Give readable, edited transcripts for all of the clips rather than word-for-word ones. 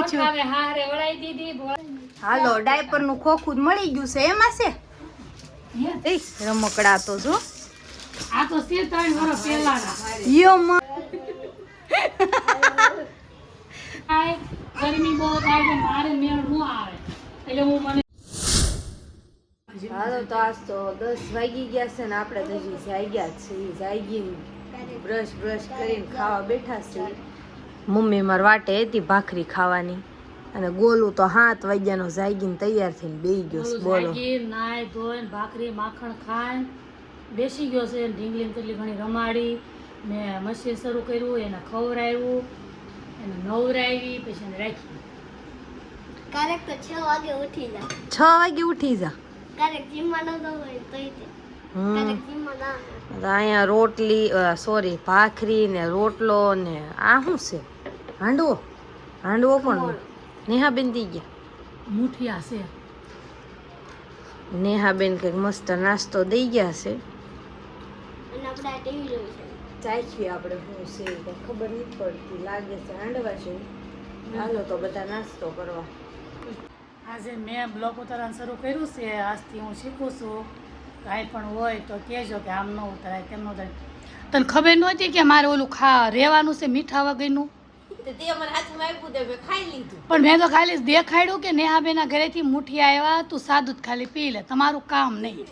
પૂછ્યું. હાલો ડાયપર નું ખોખું મળી ગયું છે એમાં છે રમકડા તો જો આ તો 3 વર્ષ પહેલાના યો ગરમી બહુ થાય છે મારે મેળ ન આવે એટલે હું મને હાલો તો આજ તો 10 વાગી ગયા છે ને આપણે તો હજી જાગ્યા જ છે જાગીને બ્રશ કરીને ખાવા બેઠા છે મમ્મી માર વાટે હતી ભાખરી ખાવાની અને ગોલું તો 7 વાગ્યાનો જાગીને તૈયાર થઈને બેહી ગયો છે બોલો નાય ધોઈને ભાખરી માખણ ખાઈને બેસી ગયો છે ઢીંગલી કેટલી ઘણી રમાડી ને મશીન શરૂ કર્યું એને ખવડાવ્યું એને નવરાવી પછી એને રાખી ક્યારેક તો 6 વાગે ઉઠી જા 6 વાગે ઉઠી જા ક્યારેક જીમમાં ન હોય તોય તે ક્યારેક જીમમાં ના અહીંયા રોટલી સોરી ભાખરી ને રોટલો ને આ શું છે હાંડવો પણ નેહાબેન દી ગયા મુઠિયા છે નેહાબેન કંઈક મસ્ત નાસ્તો દઈ ગયા છે અને આપણે ટીવી જોઈ છે ચાખીએ આપણે શું છે કંઈ ખબર નથી પડતી લાગે છે હાંડવા છે હાલો તો બધા નાસ્તો કરવા આજે મેં બ્લોગ ઉતારવાનું શરૂ કર્યું છે આજથી હું શીખું છું કાંઈ પણ હોય તો કહેજો કે આમ ન ઉતરાય તેમ ન ઉતરાય તને ખબર નહોતી કે મારે ઓલું રહેવાનું છે મીઠા વગરનું તે અમારા હાથમાં આપ્યું તે મેં ખાઈ લીધું પણ મેં તો ખાલી દેખાડ્યું કે નેહાબેના ઘરેથી મુઠિયા આવ્યા તું સાદું જ ખાલી પી લે તમારું કામ નહીં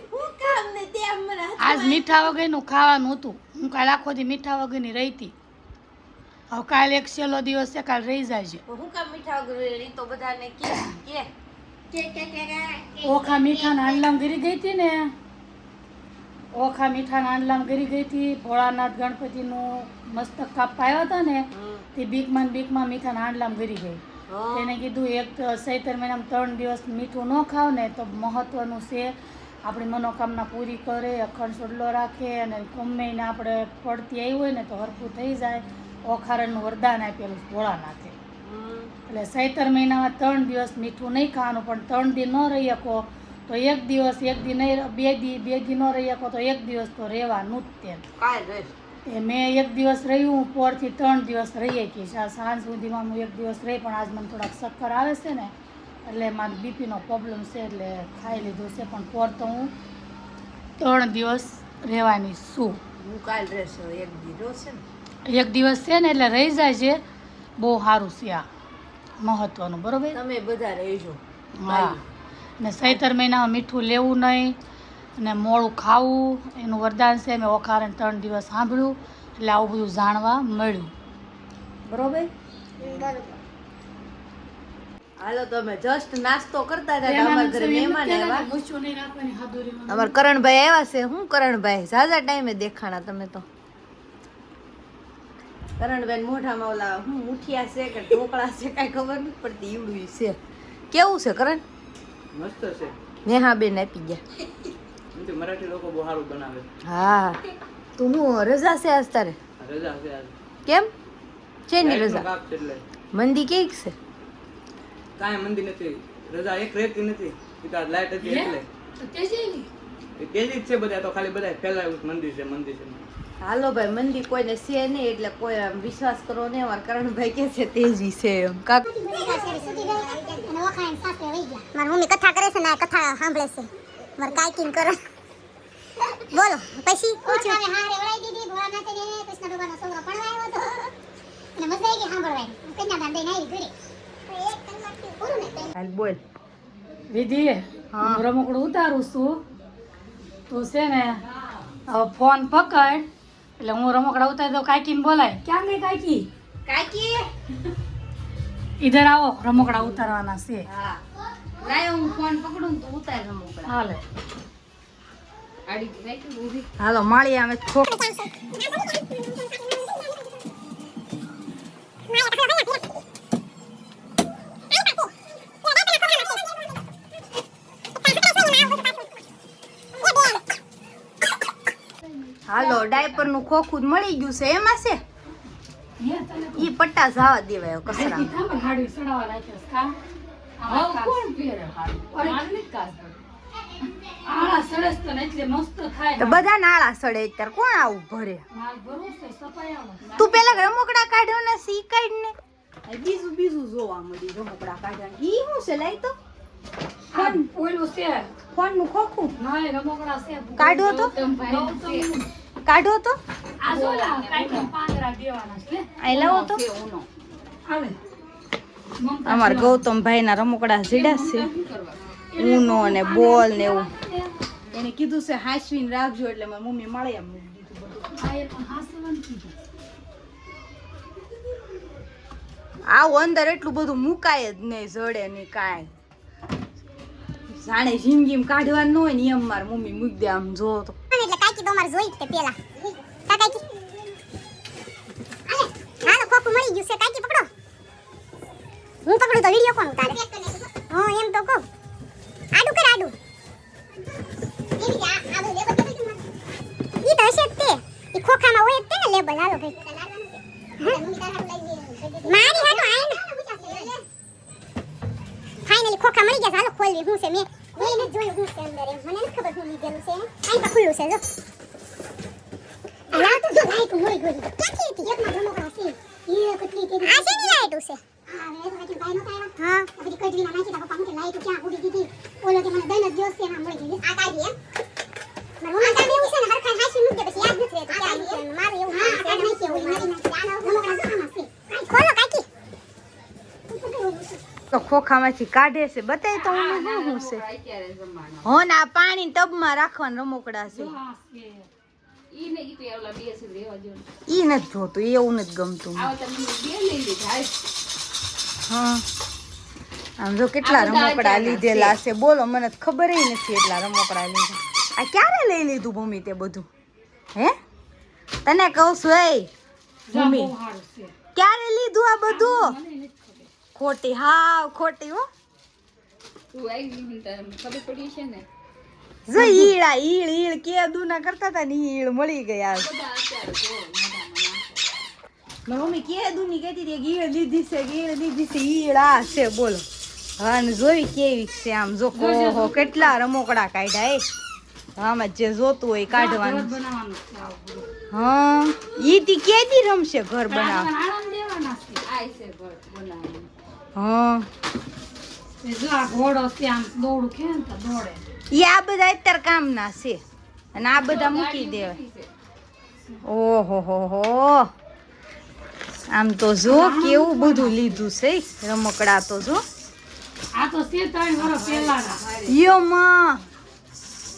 આજ મીઠા વગરનું ખાવાનું હતું હું કાલે આખો દી મીઠા વગરની રહી હતી હવે કાલે એક છેલ્લો દિવસ છે કાલે રહી જાય છે હું કામ મીઠા વગર તો બધાને કે ઓખા મીઠાના આંડલામ ગરી ગઈ હતી ને ઓખા મીઠાના આંડલામ ગરી ગઈ હતી ભોળાનાથ ગણપતિનું મસ્તક કાપવા આવ્યા હતા ને તે બીકમાં મીઠાના આંડલામ ગરી ગઈ તેને કીધું એક ચૈત્ર મહિનામાં 3 દિવસ મીઠું ન ખાવ ને તો મહત્વનું છે આપણી મનોકામના પૂરી કરે અખંડ સોડલો રાખે અને ગમે એને આપણે પડતી આવી હોય ને તો હરખું થઈ જાય ઓખારણનું વરદાન આપેલું ભોળાનાથે એટલે ચૈત્ર મહિનામાં 3 દિવસ મીઠું નહીં ખાવાનું પણ 3 દી ન રહી શકો તો 1 દિવસ 1 દી નહીં 2 દી ન રહી શકો તો 1 દિવસ તો રહેવાનું જ તે મેં 1 દિવસ રહ્યું પોરથી 3 દિવસ રહી હતી સાંજ સુધીમાં હું 1 દિવસ રહી પણ આજ મને થોડાક ચક્કર આવે છે ને એટલે મારે બીપીનો પ્રોબ્લેમ છે એટલે ખાઈ લીધું છે પણ પોર તો હું 3 દિવસ રહેવાની છું હું કાલ રહેશે 1 દિવસ છે ને 1 દિવસ છે ને એટલે રહી જાય છે બહુ સારું છે આ મહત્વનું બરોબર તમે બધા રહેજો હા ને ચૈત્ર મહિનામાં મીઠું લેવું નહીં અને મોડું ખાવું એનું વરદાન છે મેં ઓખારણ 3 દિવસ સાંભળ્યું એટલે આવું બધું જાણવા મળ્યું બરોબર હાલો તો અમે જસ્ટ નાસ્તો કરતા હતા અમારા ઘરે મહેમાન આવ્યા મૂછું નહીં રાખવાની હાદુરીમાં અમારા કરણભાઈ આવ્યા છે હું કરણભાઈ ઝાઝા ટાઈમે દેખાણા તમે તો કરણભાઈ મોઢામાં ઓલા હું મુઠિયા છે કે ઢોકળા છે કાંઈ ખબર નથી પડતી ઈવડું છે કેવું છે કરણ મસ્ત છે નેહાબેન આપી ગયા મરાઠી લોકો બહુ સારું બનાવે હા તું હું રજા છે આજ તારે રજા છે આજ કેમ છે ની લાઈટનો રજા કાપ છે એટલે મંદી કેક છે કાંઈ મંદી નથી રજા એક રહેતી નથી એ લાઈટ હતી એટલે એ તેજી જ છે બધા તો ખાલી બધા ફેલાયું મંદિર છે હાલો ભાઈ મંદી કોઈને છે નહીં એટલે કોઈ આમ વિશ્વાસ કરો ને અમારા કરણભાઈ કે છે તેજી છે એમ કાક મારી મમ્મી કથા કરે છે ને કથા સાંભળે છે મારે કાયકીન કરો બોલો પછી પૂછ્યું હારે વળાઈ દીધી ભોળાનાથે ને કૃષ્ણ ભગવાનનો છોકરો ભણવા આવ્યો હતો અને મજા આવી ગઈ સાંભળવાની કન્યાદાન દઈને આવી ઘરે એક કલાકથી પૂરું ને હાલ બોલ વિધિ હું રમકડું ઉતારું છું તું છે ને હવે ફોન પકડ એટલે હું રમકડા ઉતારી દઉં કાકીને બોલાય ક્યાં ગઈ કાકી કાકી ઈધર આવો રમકડા ઉતારવાના છે હા લાય હું ફોન પકડું તો ઉતાર રમકડા હાલે આડી રાખી ઊભી હાલો માળી આવે છોક હાલો ડાયપર નું ખોખું મળી ગયું છે એમાં છે ઈ પટ્ટા જવા દેવાય કસરા બધા નાળા સડે અત્યારે કોણ આવું ભરે તું પેલા રમકડા કાઢ્યો ને સી કાઢ ને બીજું બીજું જોવા મળી રમકડા કાઢ્યા ઈ શું છે લાઈ તો ફોન ઓલું છે ફોન નું ખોખું ના રમકડા છે કાઢો તો કાઢો તો આ જો લા કાઈ પાંદડા દેવાના છે આઈ લાવો તો આવે અમાર ગૌતમભાઈ ના રમકડા સીડા છે ઊનો ને બોલ ને એવું એને કીધું છે હાસવીને રાખજો એટલે મારી મમ્મી મળે એમ મૂકી દીધું બધું આ એ પણ હાસવાનું કીધું આવું અંદર એટલું બધું મુકાય જ નહીં જડે નહીં કાંઈ જાણે જિંદગીમાં કાઢવાનું ન હોય ને એમ મારી મમ્મી મૂકી દે આમ જો તો એટલે કાકી તો અમારે જોઈ જ તે પેલા કા કાકી હાલો ખોખું મળી ગયું છે કાકી પકડો હું પકડું તો વિડિયો કોણ ઉતારે હા એમ તો કહું આડું કર આડું ઈ તો હશે જ તે ઈ ખોખામાં હોય જ તે ને લેબલ હાલો ભાઈ મારી હાલો આય ને ફાઇનલી ખોખા મળી ગયા હાલો ખોલવી હું છે મેં એને જોયું હું છે અંદર એમ મને નથી ખબર હું લીધેલું છે આઈ પર ખુલ્લું છે જો આ તો જો લાઈટ મોરી ગઈ ક્યાંથી હતી એકમાં રમકડા છે એ કેટલી કે આ છે ની લાઈટ છે હા મેં તો કાકી ભાઈ નતા આવ્યા હા પછી કઈ નાખી તા પપ્પા કે લાઈટ ક્યાં ઉડી દીધી ઓલો કે મને દઈને દિવસ છે એમાં મળી ગઈ આ કાઢી એમ મારું મન કામ એવું છે ને હરખા હાસી મૂકે પછી યાદ નથી રહેતું ક્યાં મૂકે મારે એવું હા કાઢ નાખી ઓલી મારી નાખી આના રમકડા શું આમાં છે ખોલો કાકી તો ખોખામાંથી કાઢે છે બતાય તો હું શું છે હો ને આ પાણી ટબમાં રાખવાના રમકડા છે ઈ નથી જોતું એવું નથી ગમતું હા આમ જો કેટલા રમકડા લીધેલા છે બોલો મને તો ખબર નથી એટલા રમકડા લીધા આ ક્યારે લઈ લીધું ભૂમિ તે બધું હે તને કહું છું એ ભૂમિ ક્યારે લીધું આ બધું ખોટી હાવ ખોટી હો જો ઈળા ઈળ ઈળ કે દુના કરતા હતા ને ઈળ મળી ગયા મમ્મી કે દુની કહેતી હતી ઈળ લીધી છે ઈળ આ છે બોલો હા ને જોઈ કેવી છે આમ જો ઓહો કેટલા રમકડા કાઢ્યા એ આમાં જે જોતું હોય કાઢવાનું હા ઈ તી કેદી રમશે ઘર બનાવ હા જો આ ઘોડો છે આમ દોડું કે ને તો દોડે ઈ આ બધા અત્યારે કામના છે અને આ બધા મૂકી દેવાય ઓહો હો આમ તો જો કેવું બધું લીધું છે રમકડા તો જો આ તો છે 3 વર્ષ પહેલાના યો માં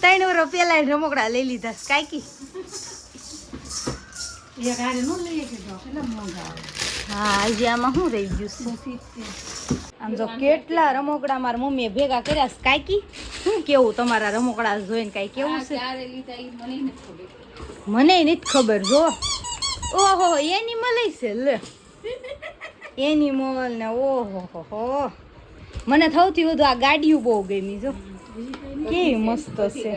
3 વર્ષ પહેલા રમકડા લઈ લીધા કાકી એ ગાડી નો લઈએ કે જો કેટલા મોંઘા આવે હા આજે આમાં શું રહી ગયું છે આમ જો કેટલા રમકડા મારા મમ્મીએ ભેગા કર્યા છે કાકી શું કેવું તમારા રમકડા જોઈને કાઈ કેવું છે મને નથી ખબર જો ઓહો એનિમલ છે લે એનિમલ ને ઓહો હો મને સૌથી વધુ આ ગાડીઓ બહુ ગમી જો કેવી મસ્ત છે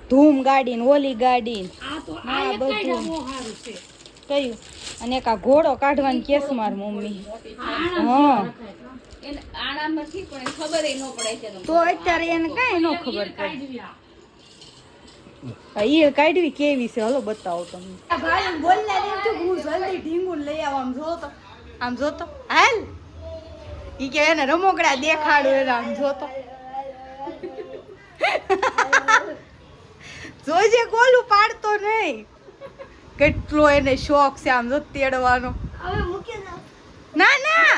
ધૂમ ગાડી ને ઓલી ગાડી આ તો આ એક કાઢ્યા બહુ સારું છે કયું અને એક આ ઘોડો કાઢવાની કેસ માર મમ્મી હા તો અત્યારે એને કઈ ન ખબર પડે ઈળ કાઢવી કેવી છે હલો બતાવો તમે ભાઈ બોલને હું જલ્દી ઢીંગું લઈ આવ આમ જોતો હાલ ઈ કે એને રમકડા દેખાડો એને આમ જોતો જોજે ગોલું પાડતો નહીં કેટલો એને શોખ છે આમ જો તેડવાનો ના ના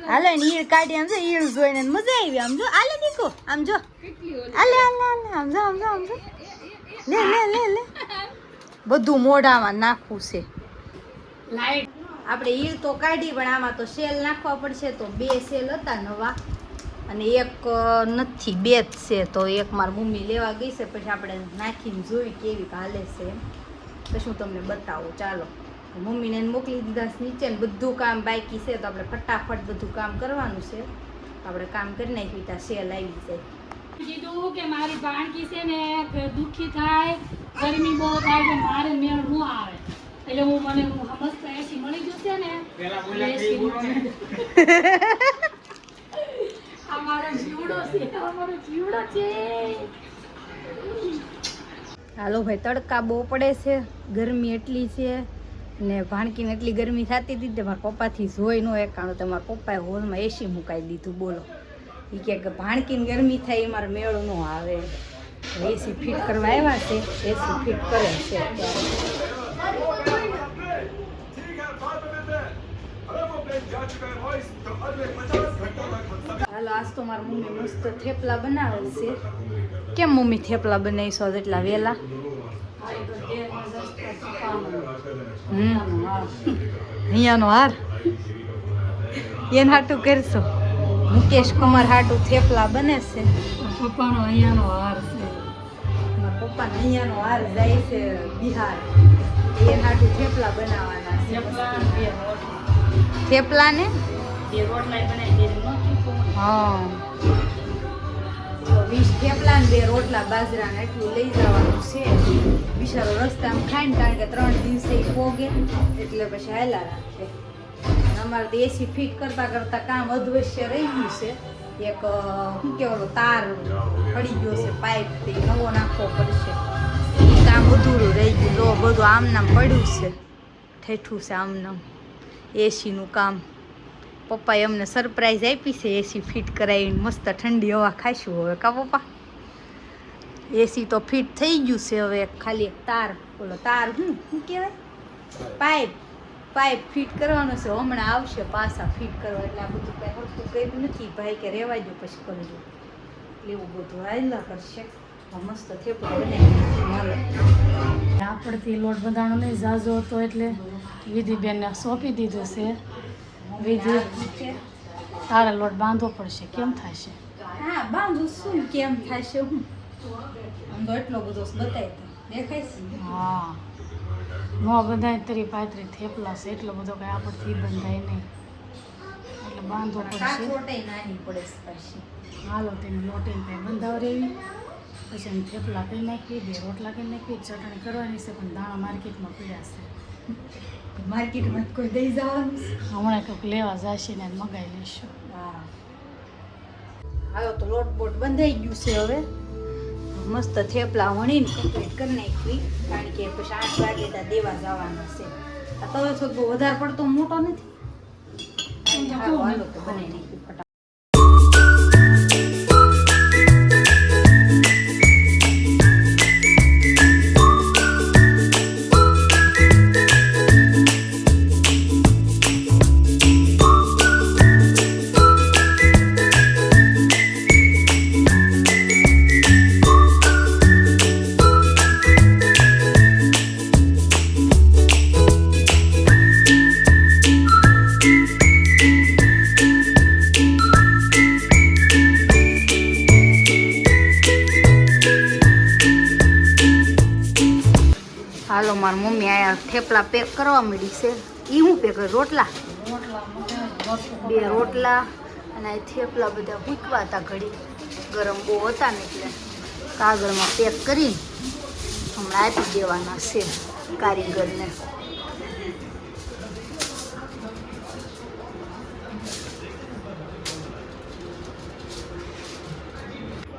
હાલે ને ઈળ કાઢી આમ જો ઈળ જોઈને મજા આવી આમ જો આલે દીકો આમ જો આલે આલે આલે આમ જો આમ જો આમ જો લે લે લે લે બધું મોઢામાં નાખવું છે લાઈટ આપણે ઈળ તો કાઢી પણ આમાં તો સેલ નાખવા પડશે તો 2 સેલ હતા નવા અને એક નથી 2 જ છે તો એક માર મમ્મી લેવા ગઈ છે પછી આપણે નાખીને જોઈ કેવી હાલે છે તો શું તમને બતાવું ચાલો મમ્મીને મોકલી દીધા નીચે ને બધું કામ બાકી છે તો આપણે ફટાફટ બધું કામ કરવાનું છે આપણે કામ કરી નાખ્યું ત્યાં સેલ આવી જાય કીધું કે મારી ભાણકી છે ને દુખી થાય ગરમી બહુ થાય કે મારે મેળ ન આવે એટલે હું સમજતા એસી મળી જશે ને અમારો જીવડો છે હાલો ભાઈ તડકા બહુ પડે છે ગરમી એટલી છે ને ભાણકીને એટલી ગરમી થતી હતી તે મારા પપ્પાથી જોઈ ન એકાણું તો મારા પપ્પાએ હોલમાં એસી મુકાઈ દીધું. બોલો, એ કે ભાણકીને ગરમી થાય એ મારે મેળ ન આવે. એસી ફિટ કરવા આવ્યા છે, એસી ફિટ કરે છે હાલો. આજ તો મારી મમ્મી મસ્ત થેપલા બનાવે છે. કેમ મમ્મી થેપલા બનાવીશો એટલા વહેલા? અહીંયાનો હાર એને હાટું કરશો. મુકેશ કુમાર હાટું થેપલા બને છે. પપ્પાનો અહીંયાનો હાર છે. મારા પપ્પાને અહીંયાનો હાર જાય છે બિહાર. એને હાટું થેપલા બનાવવાના છે. થેપલા ને હા 20 થેપલા ને 2 રોટલા બાજરાના એટલું લઈ જવાનું છે. બિચારો રસ્તામાં ખાઈને, કારણ કે 3 દિવસે પોગે એટલે પછી હાલા રાખે. અમારે તો એસી ફિટ કરતા કરતા કામ અધવશ્ય રહી ગયું છે. એક શું કહેવાય તાર પડી ગયો છે, પાઇપ તે નવો નાખવો પડશે. એ કામ અધૂરું રહી ગયું. તો બધું આમનામ પડ્યું છે, ઠેઠું છે આમનામ એસીનું કામ. પપ્પાએ અમને સરપ્રાઈઝ આપી છે એસી ફિટ કરાવીને. મસ્ત ઠંડી હવા ખાઈશું હવે કા પપ્પા? એસી તો ફિટ થઈ ગયું છે. હવે ખાલી એક તાર, બોલો તાર શું કહેવાય પાઇપ ફિટ કરવાનો છે. હમણાં આવશે પાછા ફિટ કરવા. એટલે આ બધું કાંઈ વસ્તુ કર્યું નથી. ભાઈ કે રહેવા દો પછી કરજો, એટલે એવું બધું હાલ્યા કરશે. મસ્ત થેપલા બનાવી આપણથી લોટ બંધાણો નહીં ઝાઝો હતો એટલે વિધિબેનને સોંપી દીધું છે. વિધિ તારે લોટ બાંધવો પડશે. કેમ થશે? હા બાંધું શું, કેમ થશે? હું આમ તો એટલો બધો બતાય દેખાય છે. હા, ન બંધાય તરી પાતરી થેપલા છે. એટલો બધો કાંઈ આપણથી બંધાય નહીં, એટલે બાંધવો પડશે. નાની પડે છે પાછી. હાલો તેને લોટીને કાંઈ બંધાવ રહેવી. પછી અમે થેપલા કરી નાખી, 2 રોટલા કરી નાખી. ચટણી કરવાની છે પણ દાણા માર્કેટમાં પીડ્યા છે. માર્કેટમાં કોઈ દઈ જવાનું છે. હમણાં કંઈક લેવા જશે ને મગાવી લઈશું. હા હાલો તો લોટ બોટ બંધાઈ ગયું છે. હવે મસ્ત થેપલા વણીને કમ્પ્લીટ કરી નાખી, કારણ કે પછી 8 વાગે ત્યાં દેવા જવાના છે. આ તવો છો બહુ વધારે પડતો મોટો નથી. હાલો તો બનાવી નાખી ફટાફટ. હાલો મારી મમ્મી આયા થેપલા પેક કરવા માંડી છે. એ હું પેક કરું? રોટલા 2 રોટલા અને આ થેપલા બધા ભૂકવા હતા. ઘડી ગરમ બહુ હતા ને એટલે કાગળમાં પેક કરીને હમણાં આપી દેવાના છે કારીગરને.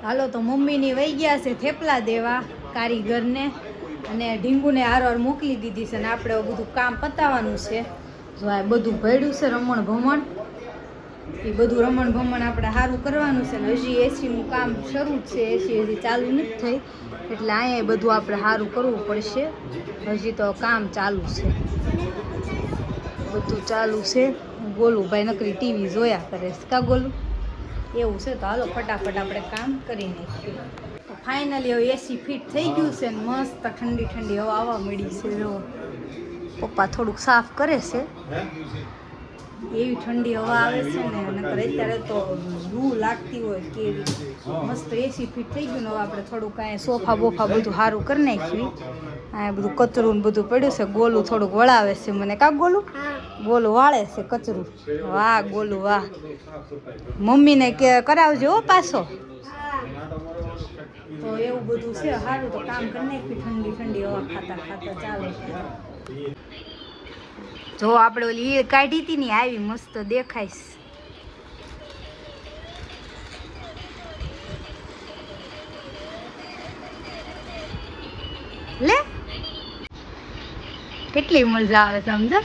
હાલો તો મમ્મીની વહી ગયા છે થેપલા દેવા કારીગરને, અને ઢીંગુને હારવાર મોકલી દીધી છે. અને આપણે બધું કામ પતાવવાનું છે. જો આ બધું ભર્યું છે રમણ ભમણ, એ બધું રમણ ભમણ આપણે સારું કરવાનું છે. ને હજી એસીનું કામ શરૂ છે, એસી હજી ચાલુ નથી થઈ, એટલે અહીંયા બધું આપણે સારું કરવું પડશે. હજી તો કામ ચાલુ છે, બધું ચાલુ છે. ગોલું ભાઈ નકરી ટીવી જોયા કરે છે કા ગોલું? એવું છે. તો હાલો ફટાફટ આપણે કામ કરી નાખીએ. તો ફાઇનલી હવે એસી ફિટ થઈ ગયું છે ને મસ્ત ઠંડી ઠંડી હવા આવવા મળી છે. જો પપ્પા થોડુંક સાફ કરે છે. એવી ઠંડી હવા આવે છે ને, નકર અત્યારે તો લૂ લાગતી હોય કેવી. મસ્ત એસી ફિટ થઈ ગયું ને હવે આપણે થોડુંક કાંઈ સોફા બોફા બધું સારું કરી નાખ્યું. આ બધું કચરું ને બધું પડ્યું છે. ગોલું થોડુંક વળાવે છે મને કા ગોલું? ગોલું વાળે છે કચરું. વાહ ગોલું વાહ. મમ્મીને કે કરાવજો હો પાછો. તો એવું બધું છે. સારું તો કામ કરી નાખ્યું. ઠંડી ઠંડી હવા ખાતા ખાતા ચાલે. જો આપણે ઓલી ઈળ કાઢી હતી ને આવી મસ્ત દેખાઈશ. લે કેટલી મજા આવે સમજો